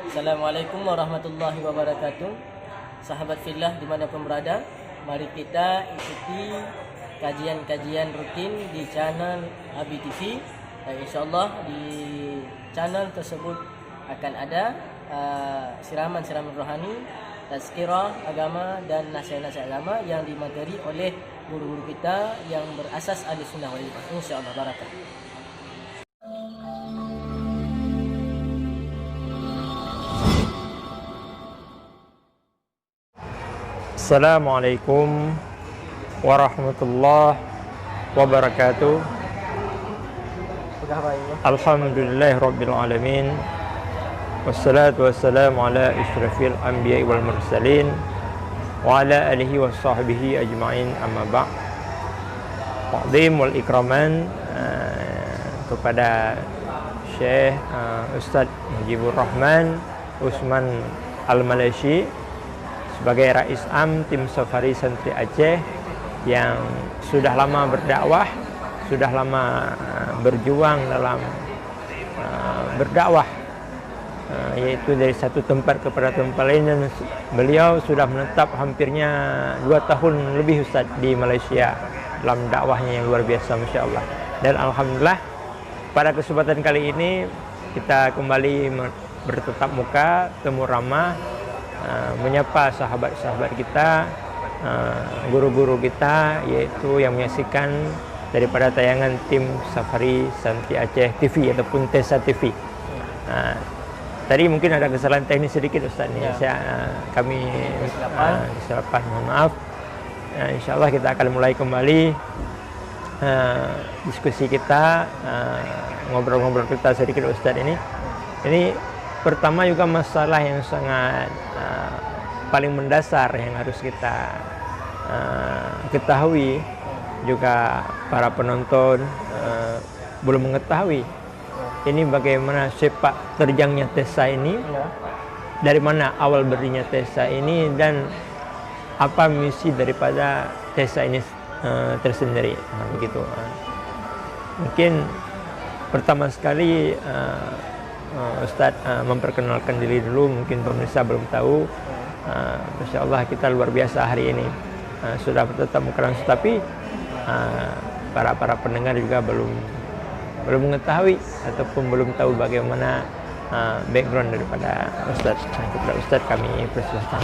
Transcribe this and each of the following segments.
Assalamualaikum warahmatullahi wabarakatuh. Sahabat fillah dimanapun berada, mari kita ikuti kajian-kajian rutin di channel Abi TV. Dan insyaAllah di channel tersebut akan ada siraman-siraman rohani, tazkirah agama dan nasihat-nasihat agama yang dimateri oleh guru-guru kita yang berasas Ahlussunnah wal Jamaah. InsyaAllah barakah. Assalamualaikum warahmatullahi wabarakatuh. Alhamdulillahirabbil alamin. Wassalatu wassalamu ala asyrafil anbiya'i wal mursalin wa ala alihi wa sahbihi ajma'in, amma ba'd. Ta'zim wal ikraman kepada Syekh Ustaz Mujibur Rahman Usman Al-Malaysi sebagai Rais Am Tim Safari Santri Aceh yang sudah lama berdakwah, sudah lama berjuang dalam berdakwah, yaitu dari satu tempat kepada tempat lain, dan beliau sudah menetap hampirnya 2 tahun lebih Ustaz di Malaysia dalam dakwahnya yang luar biasa, Masya Allah. Dan Alhamdulillah pada kesempatan kali ini kita kembali bertetap muka, temu ramah, menyapa sahabat-sahabat kita, guru-guru kita, yaitu yang menyaksikan daripada tayangan Tim Safari Santri Aceh TV ataupun TESA TV. Tadi mungkin ada kesalahan teknis sedikit Ustaz nih. Kami kesilapan, mohon maaf. InsyaAllah kita akan mulai kembali diskusi kita, ngobrol-ngobrol kita sedikit Ustaz ini. Ini pertama juga masalah yang sangat paling mendasar yang harus kita ketahui, juga para penonton belum mengetahui ini bagaimana sepak terjangnya TESA ini, dari mana awal berdirinya TESA ini, dan apa misi daripada TESA ini tersendiri. Begitu. Mungkin pertama sekali Ustadz memperkenalkan diri dulu, mungkin pemirsa belum tahu. Masya Allah, kita luar biasa hari ini sudah bertetap muka langsung, tapi para pendengar juga belum mengetahui ataupun belum tahu bagaimana background daripada Ustadz. Kepada Ustadz kami persilahkan.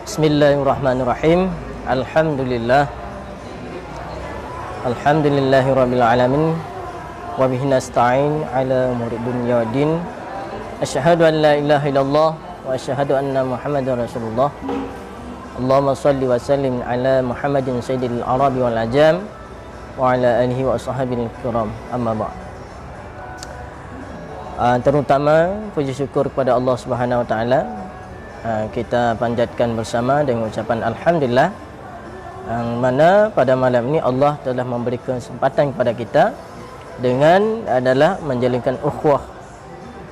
Bismillahirrahmanirrahim. Alhamdulillahirabbil alamin wa bihi nasta'in ala umuri dunya waddin. Asyhadu an la ilaha illallah wa asyhadu anna Muhammadar Rasulullah. Allahumma shalli wa sallim ala Muhammadin sayyidil arabi wal ajam wa ala alihi wa ashabihi kiram, amma ba'd. Terutama puji syukur kepada Allah Subhanahu wa taala, kita panjatkan bersama dengan ucapan alhamdulillah, yang mana pada malam ini Allah telah memberi kesempatan kepada kita dengan adalah menjalinkan ukhuwah,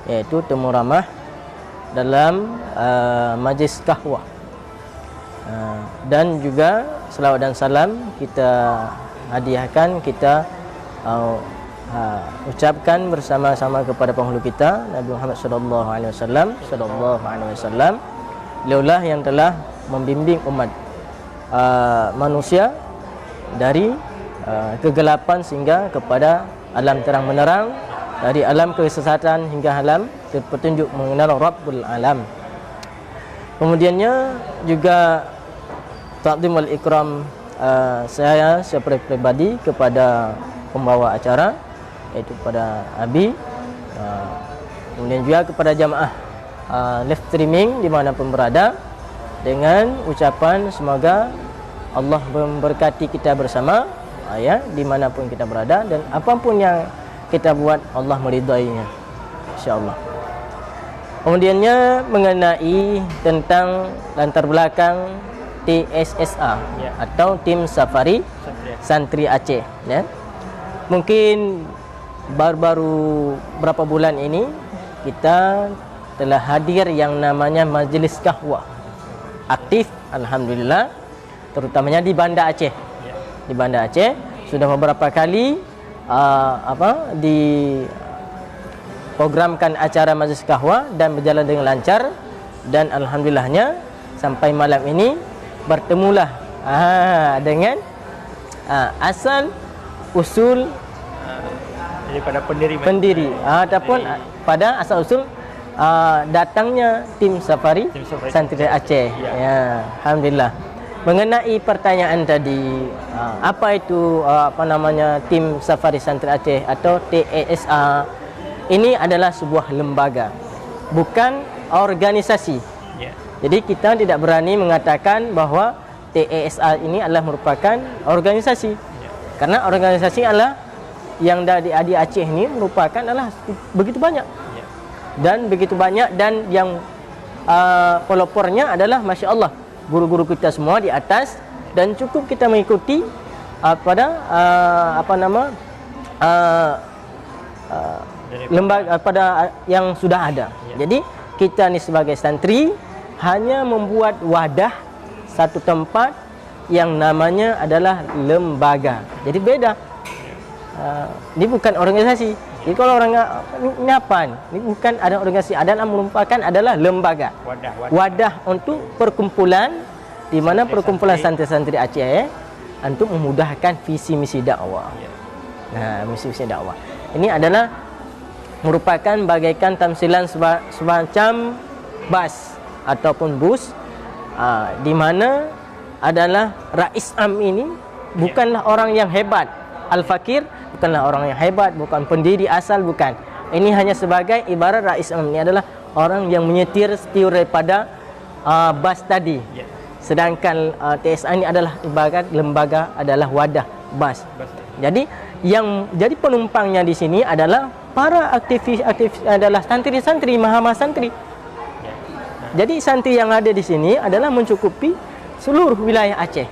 yaitu temu ramah dalam majlis kahwah, dan juga selawat dan salam kita hadiahkan, kita ucapkan bersama-sama kepada penghulu kita Nabi Muhammad sallallahu alaihi wasallam. Beliaulah yang telah membimbing umat manusia dari kegelapan sehingga kepada alam terang menerang, dari alam kesesatan hingga alam petunjuk mengenal Rabbul Alam. Kemudiannya juga ta'zim wal ikram saya secara pribadi kepada pembawa acara, yaitu kepada Abi, kemudian juga kepada jamaah live streaming dimanapun berada, dengan ucapan semoga Allah memberkati kita bersama, ya, dimanapun kita berada, dan apapun yang kita buat Allah meridainya, insyaAllah. Kemudiannya mengenai tentang latar belakang TSSA, atau Tim Safari Santri Aceh, ya. Mungkin baru-baru berapa bulan ini kita telah hadir yang namanya Majlis Kahwah aktif, alhamdulillah, terutamanya di Banda Aceh. di Banda Aceh. Sudah beberapa kali diprogramkan acara majlis kahwa dan berjalan dengan lancar, dan alhamdulillahnya sampai malam ini bertemulah dengan asal usul daripada pendiri ataupun pada asal usul datangnya tim safari santri Aceh. Ya, alhamdulillah. Mengenai pertanyaan tadi, apa itu tim safari santri Aceh atau TASA? Ini adalah sebuah lembaga, bukan organisasi. Jadi kita tidak berani mengatakan bahwa TASA ini adalah merupakan organisasi. Karena organisasi adalah yang di Aceh ini merupakan adalah begitu banyak. Dan begitu banyak, dan yang pelopornya adalah Masya Allah, guru-guru kita semua di atas, dan cukup kita mengikuti lembaga pada yang sudah ada. Jadi kita ni sebagai santri hanya membuat wadah, satu tempat yang namanya adalah lembaga. Jadi beda. Ini bukan organisasi. Jadi kalau orang ini apa? Ini bukan ada organisasi, adalah merupakan adalah lembaga. Wadah untuk perkumpulan, di mana perkumpulan santri-santri Aceh untuk memudahkan visi misi dakwah. Misi dakwah. Ini adalah merupakan bagaikan tamsilan semacam bas ataupun bus, di mana adalah Rais Am ini bukanlah orang yang hebat, Al-Fakir bukanlah orang yang hebat, bukan pendiri asal, bukan. Ini hanya sebagai ibarat Rais Am ini adalah orang yang menyetir setir daripada bas tadi. Sedangkan TSA ini adalah ibarat lembaga, adalah wadah bas. Jadi yang jadi penumpangnya di sini adalah para aktivis adalah santri-santri, mahama santri. Jadi santri yang ada di sini adalah mencukupi seluruh wilayah Aceh.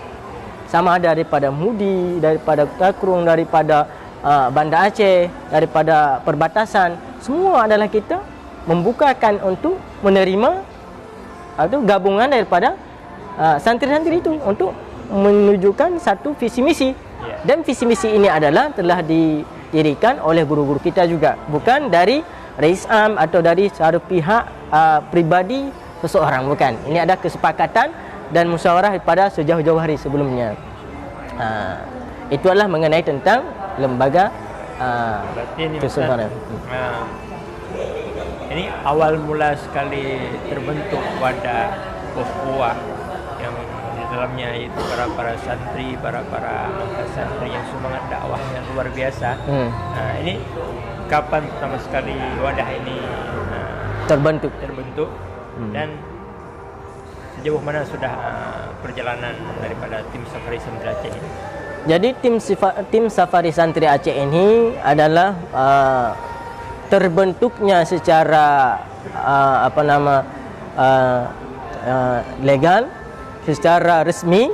Sama ada daripada Mudi, daripada Takrung, daripada Banda Aceh, daripada perbatasan. Semua adalah kita membukakan untuk menerima atau gabungan daripada santri-santri itu untuk menunjukkan satu visi misi. Dan visi misi ini adalah telah didirikan oleh guru-guru kita juga, bukan dari Rais Am atau dari satu pihak pribadi seseorang, bukan. Ini ada kesepakatan dan musyawarah pada sejauh-jauh hari sebelumnya. Itu adalah mengenai tentang lembaga keseluruhan. Ini awal mula sekali terbentuk wadah ukhuwah yang di dalamnya itu para santri, para santri yang semangat dakwahnya luar biasa. Ini kapan pertama sekali wadah ini terbentuk dan sejauh mana sudah perjalanan daripada tim Safari Santri Aceh ini? Jadi tim Safari Santri Aceh ini adalah terbentuknya secara legal, secara resmi,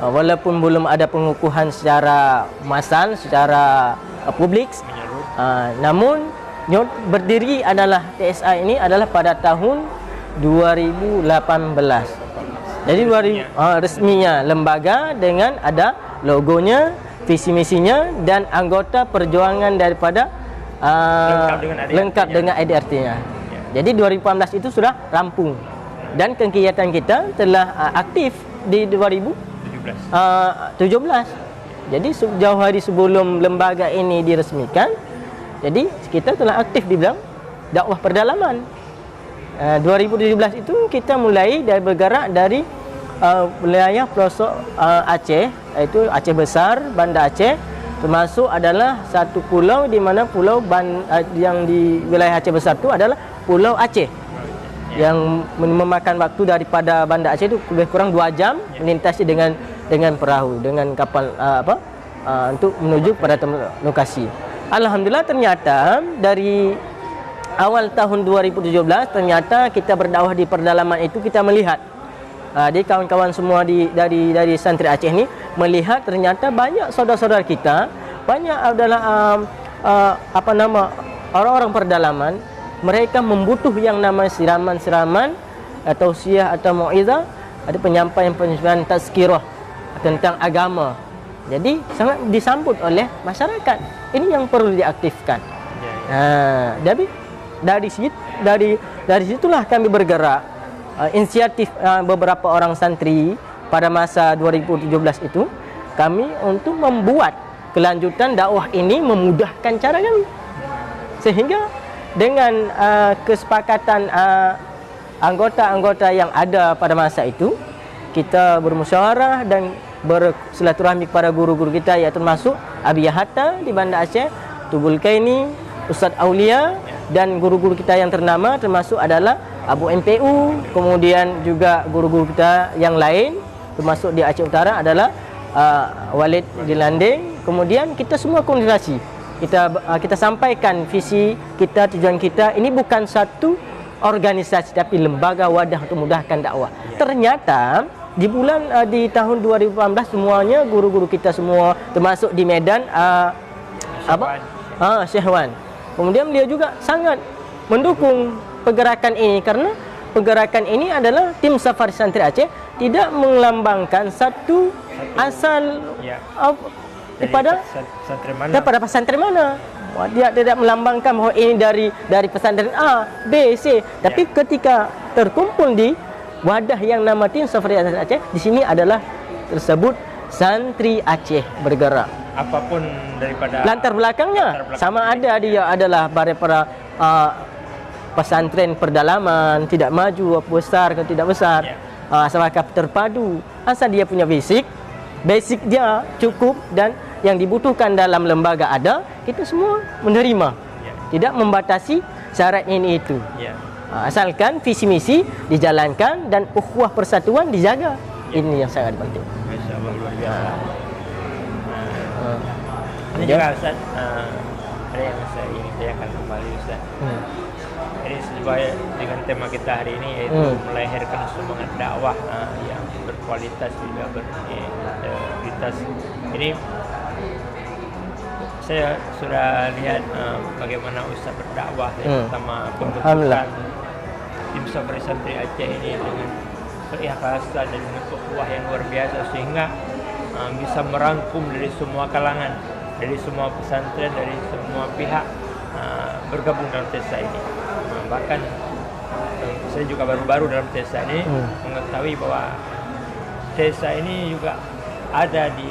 walaupun belum ada pengukuhan secara massal, secara publik. Namun berdiri adalah TSA ini adalah pada tahun 2018. Jadi resminya lembaga dengan ada logonya, visi misinya, dan anggota perjuangan daripada lengkap dengan ADRT-nya. Jadi 2018 itu sudah rampung, dan kegiatan kita telah aktif di 2017. Jadi jauh hari sebelum lembaga ini diresmikan, jadi kita telah aktif di bidang dakwah perdalaman. 2017 itu kita mulai bergerak dari wilayah pelosok Aceh, iaitu Aceh Besar, Banda Aceh, termasuk adalah satu pulau di mana yang di wilayah Aceh Besar itu adalah Pulau Aceh, yang memakan waktu daripada Banda Aceh itu lebih kurang 2 jam melintasi dengan perahu, dengan kapal untuk menuju pada lokasi. Alhamdulillah, ternyata dari awal tahun 2017 ternyata kita berdakwah di perdalaman itu, kita melihat di kawan-kawan semua dari santri Aceh ini melihat ternyata banyak saudara-saudara kita, banyak adalah orang-orang perdalaman, mereka membutuh yang namanya siraman-siraman atau tausiah atau mauizah, ada penyampaian tazkirah tentang agama. Jadi sangat disambut oleh masyarakat. Ini yang perlu diaktifkan. Jadi dari situlah kami bergerak. Inisiatif beberapa orang santri pada masa 2017 itu, kami untuk membuat kelanjutan dakwah ini memudahkan cara kami. Sehingga dengan kesepakatan anggota-anggota yang ada pada masa itu, kita bermusyawarah dan bersilaturahmi kepada guru-guru kita, yaitu termasuk Abiyah Hatta di Banda Aceh, Tubul Kaini, Ustaz Aulia, dan guru-guru kita yang ternama termasuk adalah Abu MPU, kemudian juga guru-guru kita yang lain termasuk di Aceh Utara adalah Walid di Landing. Kemudian kita semua komunikasi, kita sampaikan visi kita, tujuan kita. Ini bukan satu organisasi tapi lembaga wadah untuk memudahkan dakwah. Ternyata di tahun 2018 semuanya guru-guru kita semua termasuk di Medan Syekh Wan. Kemudian beliau juga sangat mendukung pergerakan ini, karena pergerakan ini adalah tim Safari Santri Aceh tidak melambangkan satu asal kepada pesantren mana. Dia tidak melambangkan bahawa ini dari pesantren A, B, C. Tapi ketika terkumpul di wadah yang nama tim Safari Santri Aceh, di sini adalah tersebut Santri Aceh bergerak. Apapun daripada latar belakangnya, sama ada dia adalah para pesantren perdalaman, tidak maju, besar atau tidak besar, asal terpadu, asal dia punya basic dia cukup dan yang dibutuhkan dalam lembaga ada, kita semua menerima, tidak membatasi syarat ini itu. Asalkan visi misi dijalankan dan ukhuwah persatuan dijaga. Ini yang sangat penting. Masya Allah, luar biasa. Ini juga Ustaz, ada yang saya ingin tanyakan kembali Ustaz. Ini sesuai dengan tema kita hari ini, yaitu melahirkan semangat dakwah yang berkualitas juga berintegritas. Ini saya sudah lihat bagaimana Ustaz berdakwah, terutama pembentukan tim Safari Santri Aceh ini dengan keikhlasan dan dengan ukhuwah yang luar biasa, sehingga bisa merangkum dari semua kalangan, dari semua pesantren, dari semua pihak bergabung dalam TESA ini. Bahkan saya juga baru-baru dalam TESA ini mengetahui bahwa TESA ini juga ada di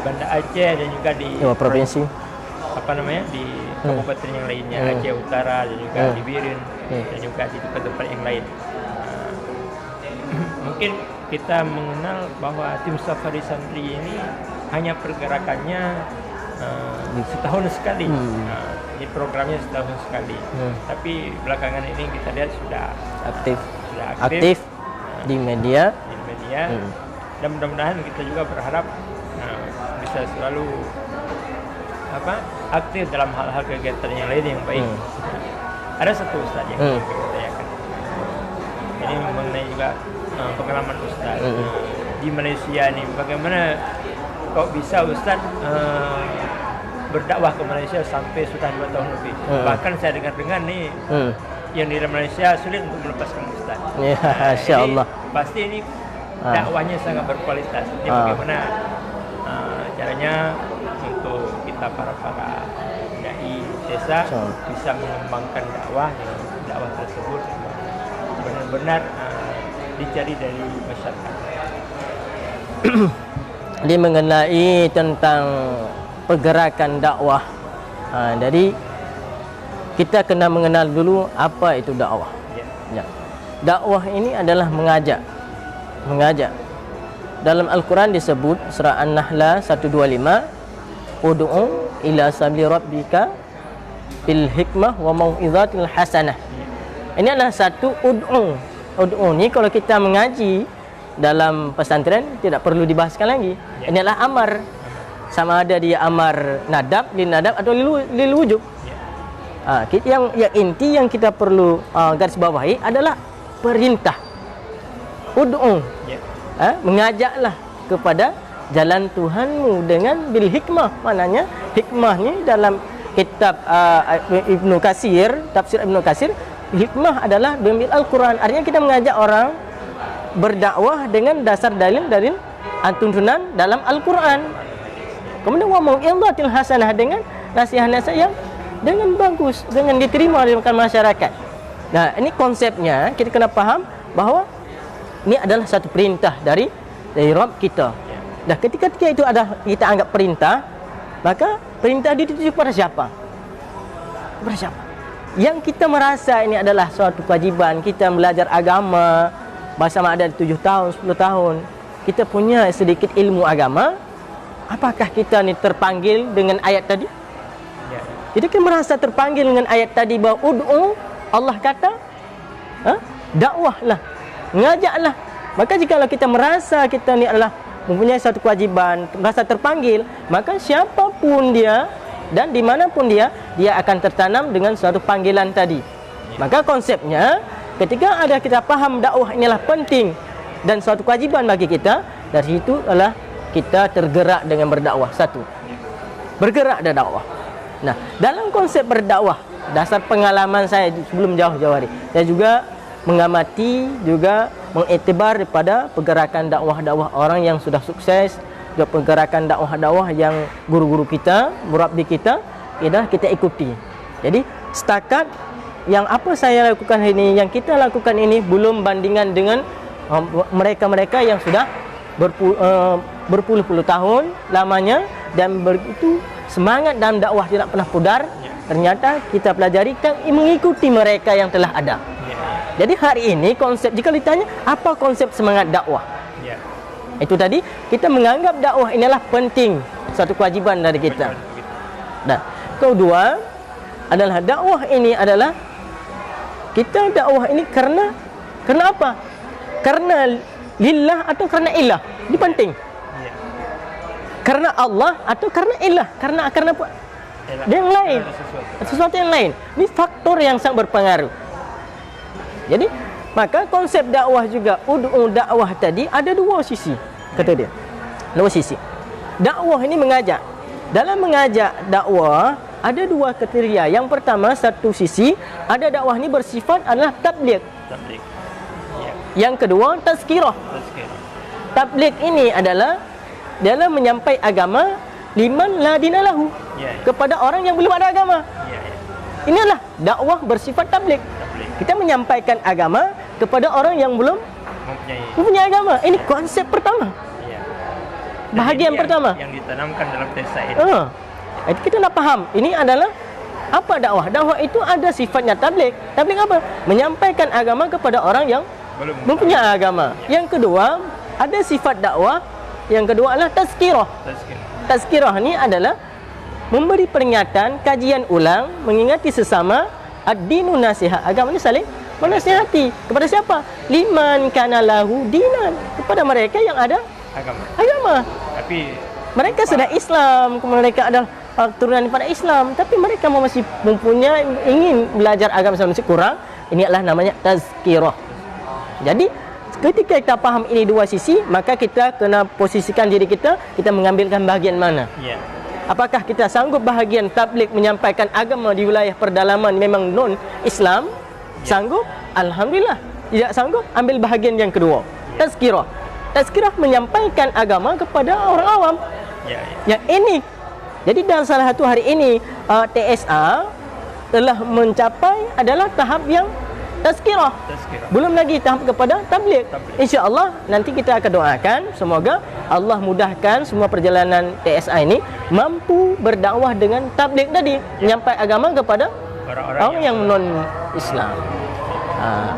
Banda Aceh dan juga di provinsi di kabupaten yang lainnya, Aceh Utara dan juga di Birin dan juga di tempat-tempat yang lain. Mungkin kita mengenal bahwa tim Safari Santri ini hanya pergerakannya setahun sekali. Ini programnya setahun sekali. Tapi belakangan ini kita lihat sudah aktif di media. Dan mudah-mudahan kita juga berharap bisa selalu aktif dalam hal-hal kegiatan yang lain yang baik. Ada satu Ustaz yang ingin kita tanyakan. Ini mengenai juga pengalaman Ustaz di Malaysia ini. Bagaimana kok bisa Ustaz berdakwah ke Malaysia sampai sudah 2 tahun lebih? Bahkan saya dengar-dengar nih yang di Malaysia sulit untuk melepaskan Ustaz. Insya-Allah. Pasti ini dakwahnya sangat berkualitas. Ini bagaimana caranya untuk kita para dai desa bisa mengembangkan dakwah tersebut benar-benar dicari dari masyarakat. Dia mengenai tentang pergerakan dakwah. Jadi kita kena mengenal dulu apa itu dakwah. Dakwah ini adalah mengajak. Dalam Al-Quran disebut surah An-Nahlah 125, ud'u ila sabili rabbika bil hikmah wa mau'izatil hasanah. Ini adalah satu ud'u. Ud'u ni kalau kita mengaji dalam pesantren tidak perlu dibahaskan lagi. Ini adalah amar. Sama ada dia amar nadab, lil nadab atau lil wujub. Yang inti yang kita perlu garis bawahi adalah perintah. Ud'u. Mengajaklah kepada jalan Tuhanmu dengan bil hikmah. Maknanya hikmah ni dalam kitab Ibnu Katsir, tafsir Ibnu Katsir, hikmah adalah dengan Al-Quran. Artinya kita mengajak orang berdakwah dengan dasar dalil tuntunan dalam Al-Quran. Kemudian wa mau'izatil hasanah, dengan nasihat-nasihat yang dengan bagus, dengan diterima oleh masyarakat. Nah, ini konsepnya kita kena faham bahawa ini adalah satu perintah dari Rabb kita. Nah, ketika itu ada kita anggap perintah, maka perintah dituju kepada siapa? Kepada siapa? Yang kita merasa ini adalah suatu kewajiban kita belajar agama bersama ada 7 tahun, 10 tahun. Kita punya sedikit ilmu agama. Apakah kita ni terpanggil dengan ayat tadi? Ya. Kita kan merasa terpanggil dengan ayat tadi bahawa ud'u, Allah kata, dakwahlah, ngajaklah. Maka jika kita merasa kita ni adalah mempunyai satu kewajiban, merasa terpanggil, maka siapapun dia dan dimanapun dia akan tertanam dengan suatu panggilan tadi. Maka konsepnya, ketika ada kita faham dakwah inilah penting dan suatu kewajiban bagi kita, dari situ adalah kita tergerak dengan berdakwah. Satu, bergerak dan dakwah. Nah, dalam konsep berdakwah, dasar pengalaman saya sebelum jauh-jauh hari, saya juga mengamati, juga mengiktibar daripada pergerakan dakwah-dakwah orang yang sudah sukses, juga pergerakan dakwah-dakwah yang guru-guru kita, murabbi kita, kita ikuti. Jadi setakat yang apa saya lakukan ini, yang kita lakukan ini belum bandingan dengan mereka-mereka yang sudah berpuluh-puluh tahun lamanya dan begitu semangat dalam dakwah tidak pernah pudar. Ternyata kita pelajari kan mengikuti mereka yang telah ada. Jadi hari ini konsep, jika ditanya apa konsep semangat dakwah, itu tadi kita menganggap dakwah inilah penting, satu kewajiban dari kita. Nah, kedua adalah dakwah ini adalah kita dakwah ini karena apa? Karena lillah atau karena ilah? Ini penting. Karena Allah atau karena ilah? Karena apa? Yang lain, sesuatu yang lain. Ini faktor yang sangat berpengaruh. Jadi maka konsep dakwah juga, ud'u dakwah tadi ada dua sisi, kata dia. Dua sisi. Dakwah ini mengajak. Dalam mengajak dakwah ada dua kriteria. Yang pertama, satu sisi ada dakwah ini bersifat adalah tabligh. Yang kedua, tazkirah. Tabligh ini adalah dalam menyampaikan agama liman la dinalahu, kepada orang yang belum ada agama. Inilah dakwah bersifat tabligh. Kita menyampaikan agama kepada orang yang belum mempunyai agama. Ini konsep pertama. Bahagian pertama yang ditanamkan dalam desa ini. Itu kita nak faham. Ini adalah apa dakwah? Dakwah itu ada sifatnya tabligh. Tabligh apa? Menyampaikan agama kepada orang yang belum mempunyai agama. Yang kedua, ada sifat dakwah. Yang kedua adalah tazkirah. Tazkirah ni adalah memberi peringatan, kajian ulang, mengingati sesama. Ad-dinu nasihat, agama ni saling menasihati. Kepada siapa? Liman kana lahu dinan, kepada mereka yang ada agama. Tapi mereka sudah Islam, mereka adalah turunan daripada Islam, tapi mereka masih mempunyai ingin belajar agama masih kurang. Ini adalah namanya tazkirah. Jadi ketika kita faham ini dua sisi, maka kita kena posisikan diri kita mengambilkan bahagian mana. Apakah kita sanggup bahagian tabligh menyampaikan agama di wilayah perdalaman memang non-Islam? Sanggup? Alhamdulillah. Tidak sanggup? Ambil bahagian yang kedua, tazkirah. Tazkirah menyampaikan agama kepada orang awam. Yang ini, jadi dalam salah satu hari ini TSA telah mencapai adalah tahap yang tazkirah. Belum lagi tahap kepada tabligh. InsyaAllah nanti kita akan doakan semoga Allah mudahkan semua perjalanan TSA ini mampu berdakwah dengan tabligh tadi, menyampaikan agama kepada orang yang non-Islam.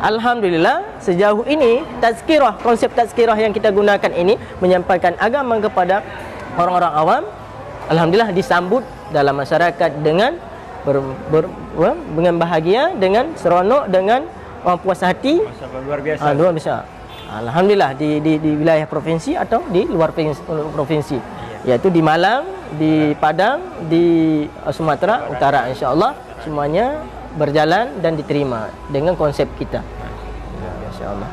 Alhamdulillah sejauh ini tazkirah, konsep tazkirah yang kita gunakan ini menyampaikan agama kepada orang-orang awam, alhamdulillah disambut dalam masyarakat dengan dengan bahagia, dengan seronok, dengan puas hati. Luar biasa. Luar biasa. Alhamdulillah di wilayah provinsi atau di luar provinsi. Iaitu di Malang, di Padang, di Sumatera Utara, insya-Allah semuanya berjalan dan diterima dengan konsep kita. Insya-Allah.